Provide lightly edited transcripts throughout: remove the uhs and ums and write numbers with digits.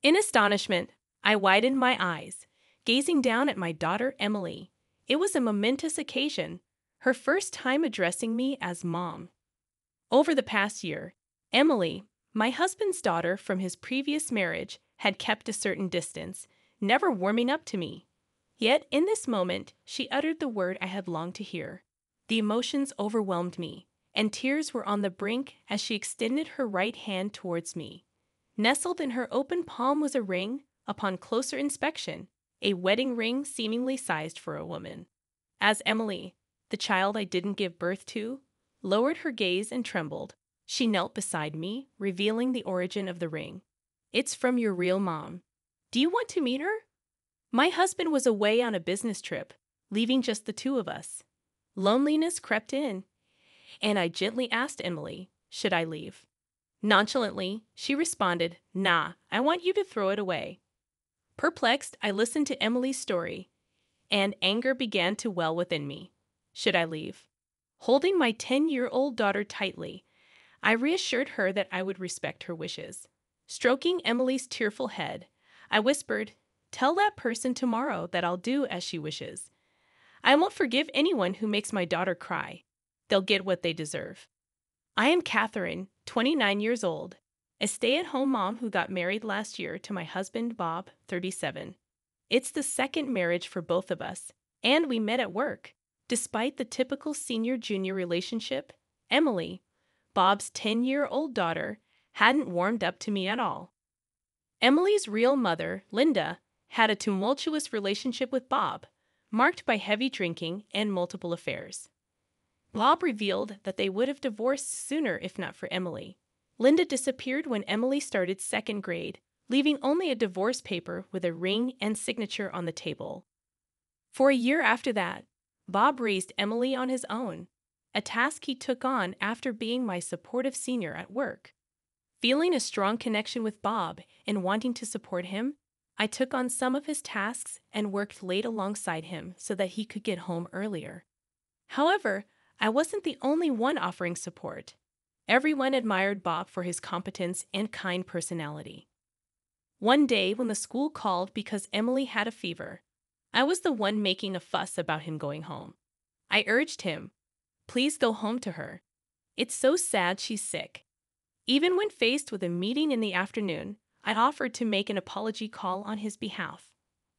In astonishment, I widened my eyes, gazing down at my daughter Emily. It was a momentous occasion, her first time addressing me as Mom. Over the past year, Emily, my husband's daughter from his previous marriage, had kept a certain distance, never warming up to me. Yet in this moment, she uttered the word I had longed to hear. The emotions overwhelmed me, and tears were on the brink as she extended her right hand towards me. Nestled in her open palm was a ring, upon closer inspection, a wedding ring seemingly sized for a woman. As Emily, the child I didn't give birth to, lowered her gaze and trembled, she knelt beside me, revealing the origin of the ring. "It's from your real mom. Do you want to meet her?" My husband was away on a business trip, leaving just the two of us. Loneliness crept in, and I gently asked Emily, should I leave? Nonchalantly, she responded, "Nah, I want you to throw it away." Perplexed, I listened to Emily's story, and anger began to well within me. Should I leave? Holding my 10-year-old daughter tightly, I reassured her that I would respect her wishes. Stroking Emily's tearful head, I whispered, "Tell that person tomorrow that I'll do as she wishes. I won't forgive anyone who makes my daughter cry. They'll get what they deserve." I am Catherine, 29 years old, a stay-at-home mom who got married last year to my husband, Bob, 37. It's the second marriage for both of us, and we met at work. Despite the typical senior-junior relationship, Emily, Bob's 10-year-old daughter, hadn't warmed up to me at all. Emily's real mother, Linda, had a tumultuous relationship with Bob, marked by heavy drinking and multiple affairs. Bob revealed that they would have divorced sooner if not for Emily. Linda disappeared when Emily started second grade, leaving only a divorce paper with a ring and signature on the table. For a year after that, Bob raised Emily on his own, a task he took on after being my supportive senior at work. Feeling a strong connection with Bob and wanting to support him, I took on some of his tasks and worked late alongside him so that he could get home earlier. However, I wasn't the only one offering support. Everyone admired Bob for his competence and kind personality. One day, when the school called because Emily had a fever, I was the one making a fuss about him going home. I urged him, "Please go home to her. It's so sad she's sick." Even when faced with a meeting in the afternoon, I offered to make an apology call on his behalf.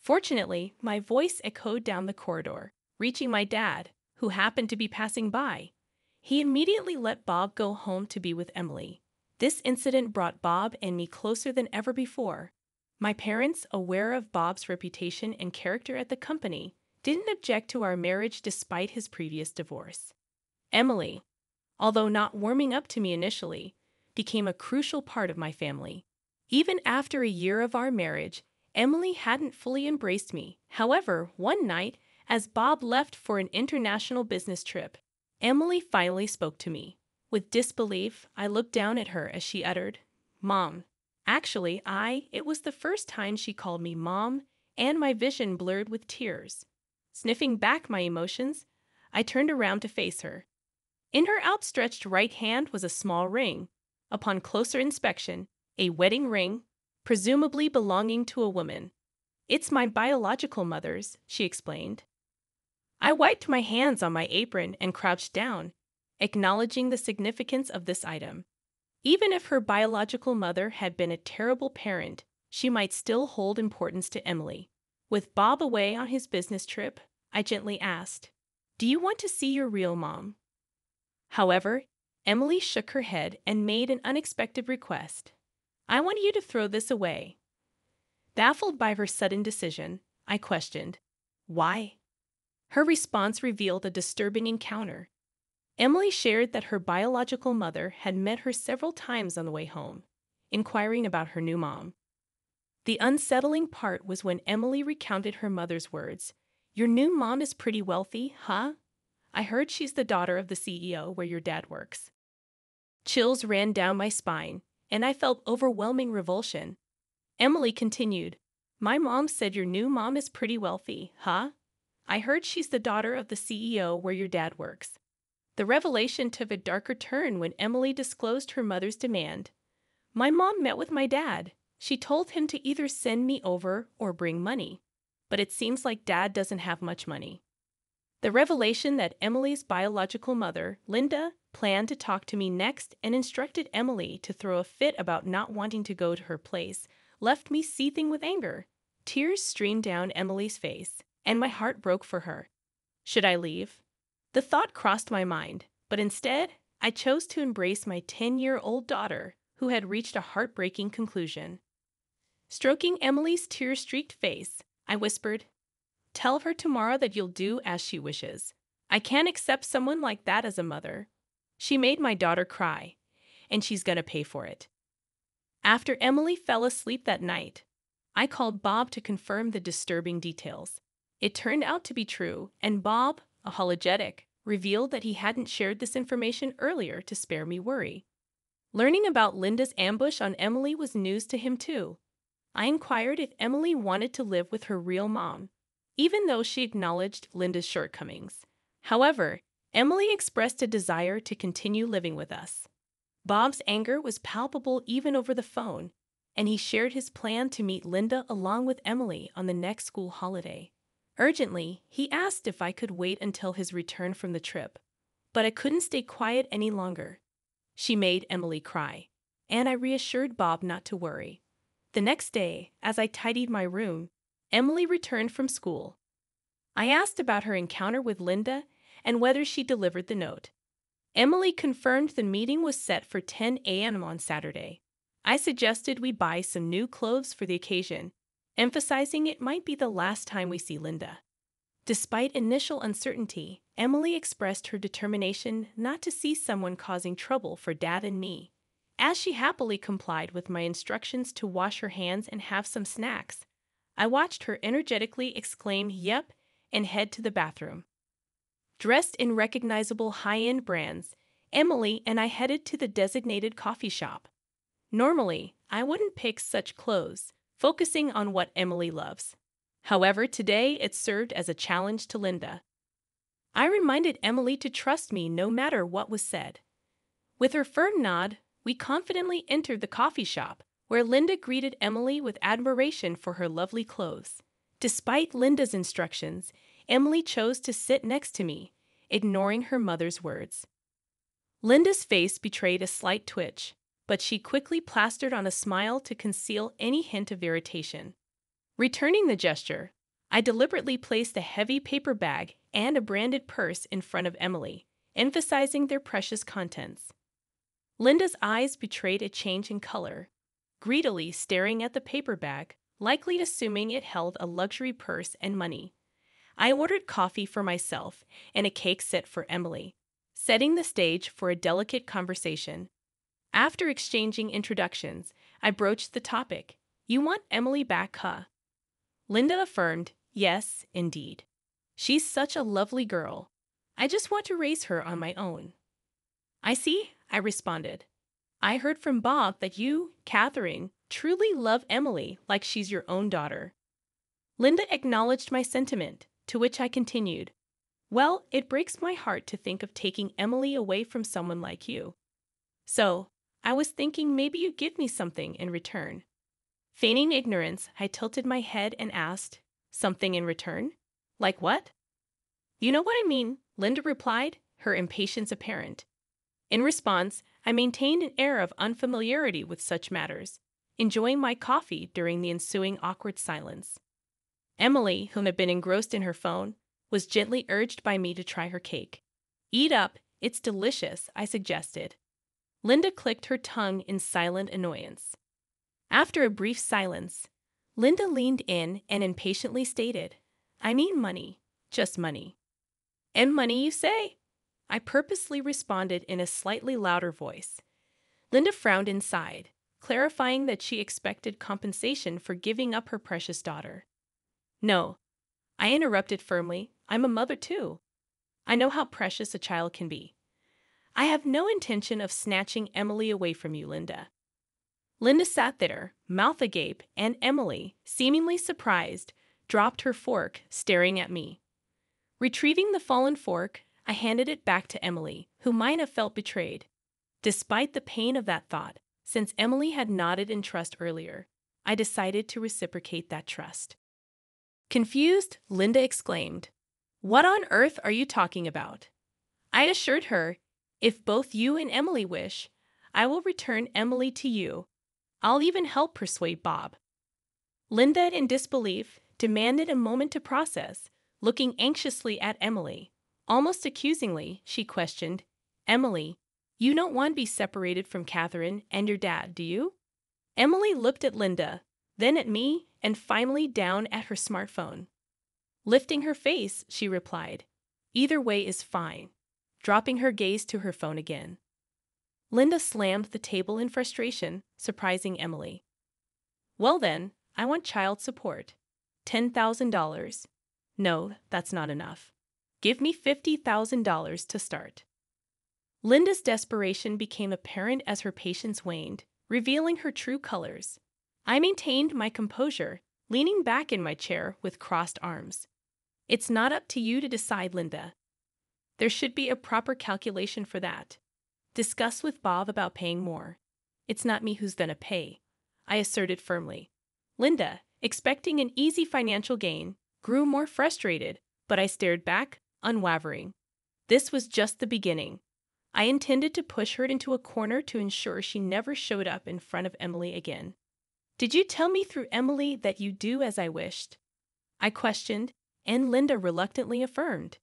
Fortunately, my voice echoed down the corridor, reaching my dad, who happened to be passing by. He immediately let Bob go home to be with Emily. This incident brought Bob and me closer than ever before. My parents, aware of Bob's reputation and character at the company, didn't object to our marriage despite his previous divorce. Emily, although not warming up to me initially, became a crucial part of my family. Even after a year of our marriage, Emily hadn't fully embraced me. However, one night, as Bob left for an international business trip, Emily finally spoke to me. With disbelief, I looked down at her as she uttered, "Mom." Actually, it was the first time she called me Mom, and my vision blurred with tears. Sniffing back my emotions, I turned around to face her. In her outstretched right hand was a small ring. Upon closer inspection, a wedding ring, presumably belonging to a woman. "It's my biological mother's," she explained. I wiped my hands on my apron and crouched down, acknowledging the significance of this item. Even if her biological mother had been a terrible parent, she might still hold importance to Emily. With Bob away on his business trip, I gently asked, "Do you want to see your real mom?" However, Emily shook her head and made an unexpected request. "I want you to throw this away." Baffled by her sudden decision, I questioned, "Why?" Her response revealed a disturbing encounter. Emily shared that her biological mother had met her several times on the way home, inquiring about her new mom. The unsettling part was when Emily recounted her mother's words, "Your new mom is pretty wealthy, huh? I heard she's the daughter of the CEO where your dad works." Chills ran down my spine, and I felt overwhelming revulsion. Emily continued, "My mom said your new mom is pretty wealthy, huh? I heard she's the daughter of the CEO where your dad works." The revelation took a darker turn when Emily disclosed her mother's demand. "My mom met with my dad, She told him to either send me over or bring money, but it seems like Dad doesn't have much money. The revelation that Emily's biological mother, Linda, planned to talk to me next and instructed Emily to throw a fit about not wanting to go to her place left me seething with anger. Tears streamed down Emily's face, and my heart broke for her. Should I leave? The thought crossed my mind, but instead, I chose to embrace my 10-year-old daughter, who had reached a heartbreaking conclusion. Stroking Emily's tear-streaked face, I whispered, "Tell her tomorrow that you'll do as she wishes. I can't accept someone like that as a mother. She made my daughter cry, and she's gonna pay for it." After Emily fell asleep that night, I called Bob to confirm the disturbing details. It turned out to be true, and Bob, apologetic, revealed that he hadn't shared this information earlier to spare me worry. Learning about Linda's ambush on Emily was news to him too. I inquired if Emily wanted to live with her real mom, even though she acknowledged Linda's shortcomings. However, Emily expressed a desire to continue living with us. Bob's anger was palpable even over the phone, and he shared his plan to meet Linda along with Emily on the next school holiday. Urgently, he asked if I could wait until his return from the trip, but I couldn't stay quiet any longer. She made Emily cry, and I reassured Bob not to worry. The next day, as I tidied my room, Emily returned from school. I asked about her encounter with Linda and whether she delivered the note. Emily confirmed the meeting was set for 10 a.m. on Saturday. I suggested we buy some new clothes for the occasion, emphasizing it might be the last time we see Linda. Despite initial uncertainty, Emily expressed her determination not to see someone causing trouble for Dad and me. As she happily complied with my instructions to wash her hands and have some snacks, I watched her energetically exclaim "Yep" and head to the bathroom. Dressed in recognizable high-end brands, Emily and I headed to the designated coffee shop. Normally, I wouldn't pick such clothes, focusing on what Emily loves. However, today it served as a challenge to Linda. I reminded Emily to trust me no matter what was said. With her firm nod, we confidently entered the coffee shop, where Linda greeted Emily with admiration for her lovely clothes. Despite Linda's instructions, Emily chose to sit next to me, ignoring her mother's words. Linda's face betrayed a slight twitch, but she quickly plastered on a smile to conceal any hint of irritation. Returning the gesture, I deliberately placed a heavy paper bag and a branded purse in front of Emily, emphasizing their precious contents. Linda's eyes betrayed a change in color, greedily staring at the paper bag, likely assuming it held a luxury purse and money. I ordered coffee for myself and a cake set for Emily, setting the stage for a delicate conversation. After exchanging introductions, I broached the topic. "You want Emily back, huh?" Linda affirmed, "Yes, indeed. She's such a lovely girl. I just want to raise her on my own." "I see," I responded. "I heard from Bob that you, Catherine, truly love Emily like she's your own daughter." Linda acknowledged my sentiment, to which I continued, "Well, it breaks my heart to think of taking Emily away from someone like you. So, I was thinking maybe you'd give me something in return." Feigning ignorance, I tilted my head and asked, "Something in return? Like what?" "You know what I mean," Linda replied, her impatience apparent. In response, I maintained an air of unfamiliarity with such matters, enjoying my coffee during the ensuing awkward silence. Emily, whom had been engrossed in her phone, was gently urged by me to try her cake. "Eat up, it's delicious," I suggested. Linda clicked her tongue in silent annoyance. After a brief silence, Linda leaned in and impatiently stated, "I mean money, just money." "And money, you say?" I purposely responded in a slightly louder voice. Linda frowned inside, clarifying that she expected compensation for giving up her precious daughter. "No," I interrupted firmly, "I'm a mother too. I know how precious a child can be. I have no intention of snatching Emily away from you, Linda." Linda sat there, mouth agape, and Emily, seemingly surprised, dropped her fork, staring at me. Retrieving the fallen fork, I handed it back to Emily, who might have felt betrayed. Despite the pain of that thought, since Emily had nodded in trust earlier, I decided to reciprocate that trust. Confused, Linda exclaimed, "What on earth are you talking about?" I assured her, "If both you and Emily wish, I will return Emily to you. I'll even help persuade Bob." Linda, in disbelief, demanded a moment to process, looking anxiously at Emily. Almost accusingly, she questioned, "Emily, you don't want to be separated from Catherine and your dad, do you?" Emily looked at Linda, then at me, and finally down at her smartphone. Lifting her face, she replied, "Either way is fine," dropping her gaze to her phone again. Linda slammed the table in frustration, surprising Emily. "Well then, I want child support. $10,000. No, that's not enough. Give me $50,000 to start." Linda's desperation became apparent as her patience waned, revealing her true colors. I maintained my composure, leaning back in my chair with crossed arms. "It's not up to you to decide, Linda. There should be a proper calculation for that. Discuss with Bob about paying more. It's not me who's gonna pay," I asserted firmly. Linda, expecting an easy financial gain, grew more frustrated, but I stared back, unwavering. This was just the beginning. I intended to push her into a corner to ensure she never showed up in front of Emily again. "Did you tell me through Emily that you do as I wished?" I questioned, and Linda reluctantly affirmed.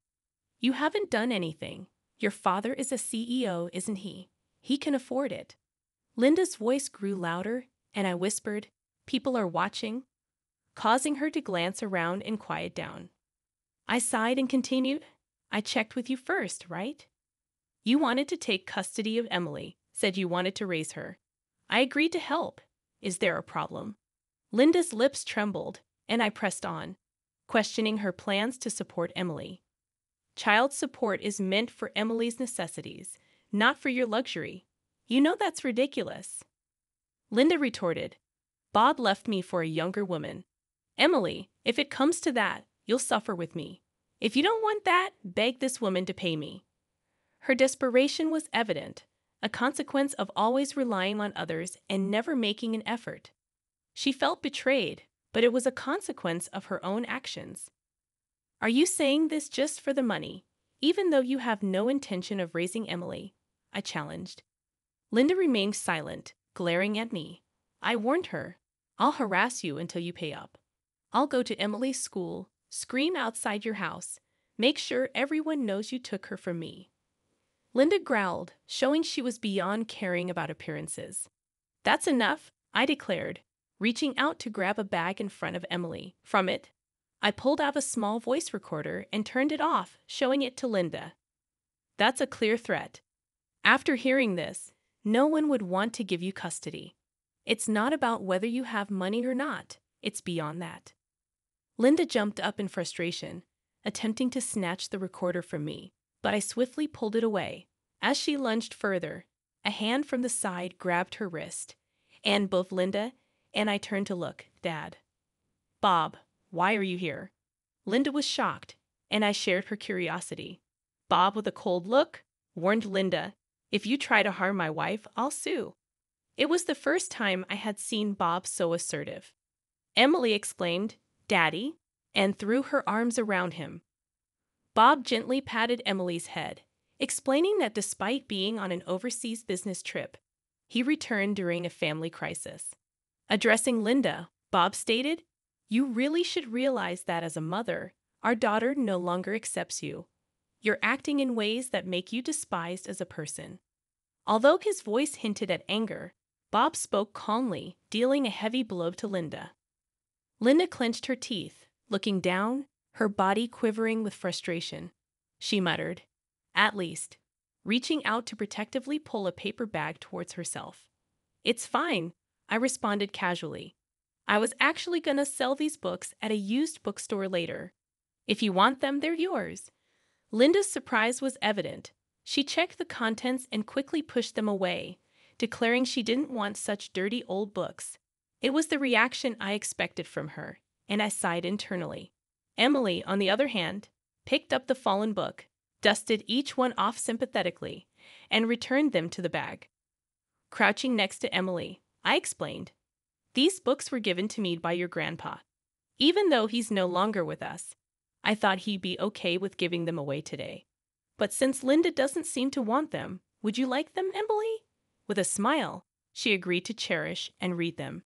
"You haven't done anything. Your father is a CEO, isn't he? He can afford it." Linda's voice grew louder, and I whispered, "People are watching," causing her to glance around and quiet down. I sighed and continued, "I checked with you first, right? You wanted to take custody of Emily, said you wanted to raise her. I agreed to help. Is there a problem?" Linda's lips trembled, and I pressed on, questioning her plans to support Emily. "Child support is meant for Emily's necessities, not for your luxury. You know that's ridiculous." Linda retorted, "Bob left me for a younger woman. Emily, if it comes to that, you'll suffer with me. If you don't want that, beg this woman to pay me." Her desperation was evident, a consequence of always relying on others and never making an effort. She felt betrayed, but it was a consequence of her own actions. "Are you saying this just for the money, even though you have no intention of raising Emily?" I challenged. Linda remained silent, glaring at me. I warned her, "I'll harass you until you pay up. I'll go to Emily's school, scream outside your house, make sure everyone knows you took her from me." Linda growled, showing she was beyond caring about appearances. "That's enough," I declared, reaching out to grab a bag in front of Emily. From it, I pulled out a small voice recorder and turned it off, showing it to Linda. "That's a clear threat. After hearing this, no one would want to give you custody. It's not about whether you have money or not. It's beyond that." Linda jumped up in frustration, attempting to snatch the recorder from me, but I swiftly pulled it away. As she lunged further, a hand from the side grabbed her wrist, and both Linda and I turned to look. "Dad." "Bob, why are you here?" Linda was shocked, and I shared her curiosity. Bob, with a cold look, warned Linda, "If you try to harm my wife, I'll sue." It was the first time I had seen Bob so assertive. Emily exclaimed, "Daddy," and threw her arms around him. Bob gently patted Emily's head, explaining that despite being on an overseas business trip, he returned during a family crisis. Addressing Linda, Bob stated, "You really should realize that as a mother, our daughter no longer accepts you. You're acting in ways that make you despised as a person." Although his voice hinted at anger, Bob spoke calmly, dealing a heavy blow to Linda. Linda clenched her teeth, looking down, her body quivering with frustration. She muttered, "At least," reaching out to protectively pull a paper bag towards herself. "It's fine," I responded casually. "I was actually gonna sell these books at a used bookstore later. If you want them, they're yours." Linda's surprise was evident. She checked the contents and quickly pushed them away, declaring she didn't want such dirty old books. It was the reaction I expected from her, and I sighed internally. Emily, on the other hand, picked up the fallen book, dusted each one off sympathetically, and returned them to the bag. Crouching next to Emily, I explained, These books were given to me by your grandpa. Even though he's no longer with us, I thought he'd be okay with giving them away today. But since Linda doesn't seem to want them, would you like them, Emily?" With a smile, she agreed to cherish and read them.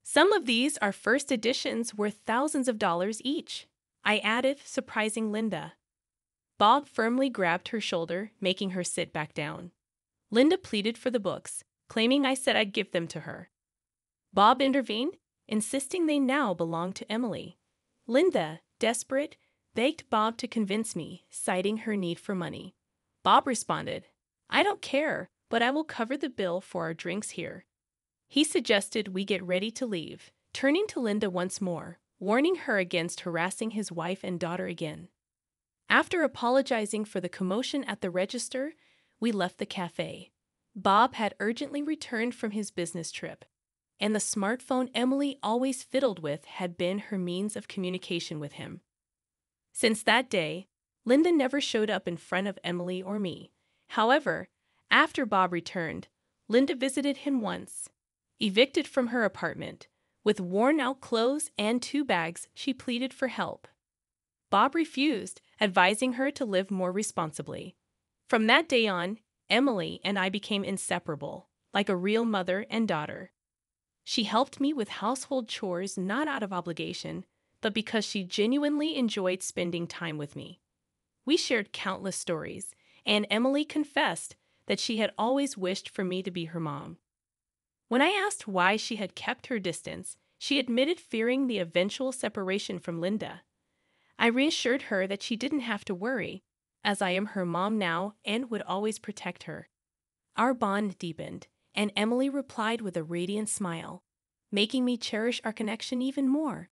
"Some of these are first editions worth thousands of dollars each," I added, surprising Linda. Bob firmly grabbed her shoulder, making her sit back down. Linda pleaded for the books, claiming I said I'd give them to her. Bob intervened, insisting they now belonged to Emily. Linda, desperate, begged Bob to convince me, citing her need for money. Bob responded, "I don't care, but I will cover the bill for our drinks here." He suggested we get ready to leave, turning to Linda once more, warning her against harassing his wife and daughter again. After apologizing for the commotion at the register, we left the cafe. Bob had urgently returned from his business trip, and the smartphone Emily always fiddled with had been her means of communication with him. Since that day, Linda never showed up in front of Emily or me. However, after Bob returned, Linda visited him once. Evicted from her apartment, with worn-out clothes and 2 bags, she pleaded for help. Bob refused, advising her to live more responsibly. From that day on, Emily and I became inseparable, like a real mother and daughter. She helped me with household chores not out of obligation, but because she genuinely enjoyed spending time with me. We shared countless stories, and Emily confessed that she had always wished for me to be her mom. When I asked why she had kept her distance, she admitted fearing the eventual separation from Linda. I reassured her that she didn't have to worry, as I am her mom now and would always protect her. Our bond deepened, and Emily replied with a radiant smile, making me cherish our connection even more.